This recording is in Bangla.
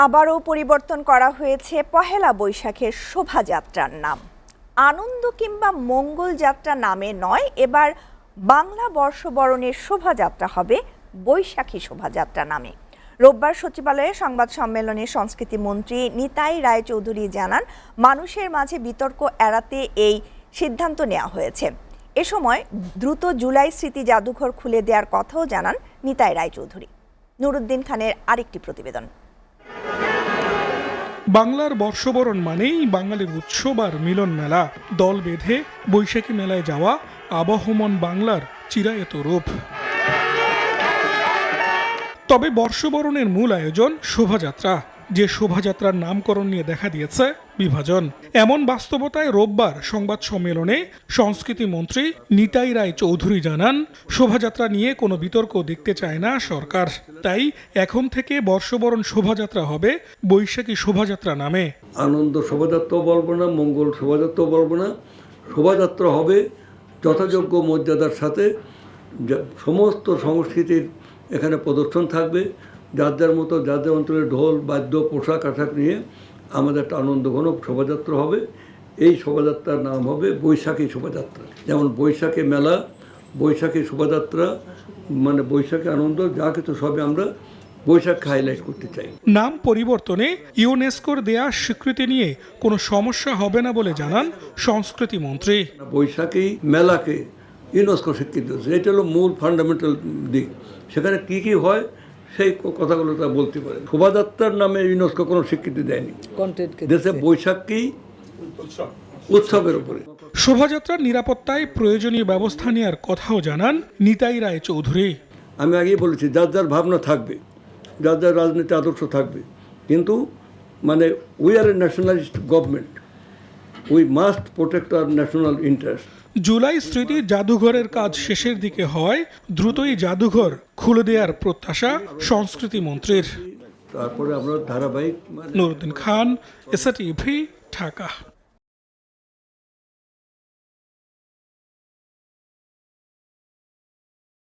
আবারও পরিবর্তন করা হয়েছে পহেলা বৈশাখের শোভাযাত্রার নাম। আনন্দ কিংবা মঙ্গল যাত্রা নামে নয়, এবার বাংলা বর্ষবরণের শোভাযাত্রা হবে বৈশাখী শোভাযাত্রা নামে। রোববার সচিবালয়ে সংবাদ সম্মেলনে সংস্কৃতি মন্ত্রী নিতাই রায়চৌধুরী জানান, মানুষের মাঝে বিতর্ক এড়াতে এই সিদ্ধান্ত নেওয়া হয়েছে। এ সময় দ্রুত জুলাই স্মৃতি জাদুঘর খুলে দেওয়ার কথাও জানান নিতাই রায়চৌধুরী। নুরুদ্দিন খানের আরেকটি প্রতিবেদন। বাংলার বর্ষবরণ মানেই বাঙালির উৎসব আর মিলন মেলা। দল বেঁধে বৈশাখী মেলায় যাওয়া আবহমান বাংলার চিরায়ত রূপ। তবে বর্ষবরণের মূল আয়োজন শোভাযাত্রা, যে শোভাযাত্রার নামকরণ নিয়ে দেখা দিয়েছে বিভাজন। এমন বাস্তবতায় রোববার সংবাদ সম্মেলনে সংস্কৃতি মন্ত্রী নিতাই রায়চৌধুরী জানান, শোভাযাত্রা নিয়ে কোনো বিতর্ক দেখতে চায় না সরকার। তাই এখন থেকে বর্ষবরণ শোভাযাত্রা হবে বৈশাখী শোভাযাত্রা নামে। আনন্দ শোভাযাত্রাও বলবো না, মঙ্গল শোভাযাত্রাও বলবো না, শোভাযাত্রা হবে যথাযোগ্য মর্যাদার সাথে। সমস্ত সংস্কৃতির এখানে প্রদর্শন থাকবে, যার যার মতো যার যার অঞ্চলের ঢোল বাদ্য পোশাক আশাক নিয়ে আমাদের একটা আনন্দঘন শোভাযাত্রা হবে। এই শোভাযাত্রার নাম হবে বৈশাখী শোভাযাত্রা। যেমন বৈশাখী মেলা, বৈশাখী শোভাযাত্রা, মানে বৈশাখী আনন্দ, যা কিছু সবে আমরা বৈশাখ হাইলাইট করতে চাই। নাম পরিবর্তনে ইউনেস্কোর দেয়া স্বীকৃতি নিয়ে কোনো সমস্যা হবে না বলে জানান সংস্কৃতি মন্ত্রী। বৈশাখী মেলাকে ইউনেস্কো স্বীকৃতি দিয়েছে, এটা হলো মূল ফান্ডামেন্টাল দিক। সেখানে কি কি হয় সেই কথাগুলো তা বলতে পারে। শোভাযাত্রার নামে ইউনেস্কো কোনো স্বীকৃতি দেয়নি, দেশে বৈশাখী উৎসবের উপরে। শোভাযাত্রার নিরাপত্তায় প্রয়োজনীয় ব্যবস্থা নেওয়ার কথাও জানান নিতাই রায়চৌধুরী। আমি আগেই বলেছি, যার যার ভাবনা থাকবে, যার যার রাজনীতি আদর্শ থাকবে, কিন্তু মানে we are A nationalist government, we must protect our national interest. July স্মৃতি জাদুঘরের কাজ শেষের দিকে হওয়ায় দ্রুতই জাদুঘর খুলে দেওয়ার প্রত্যাশা সংস্কৃতি মন্ত্রীর। তারপরে আমরা ধারাবাহিক। নুরুদ্দিন খান, এসআরটিভি, ঢাকা।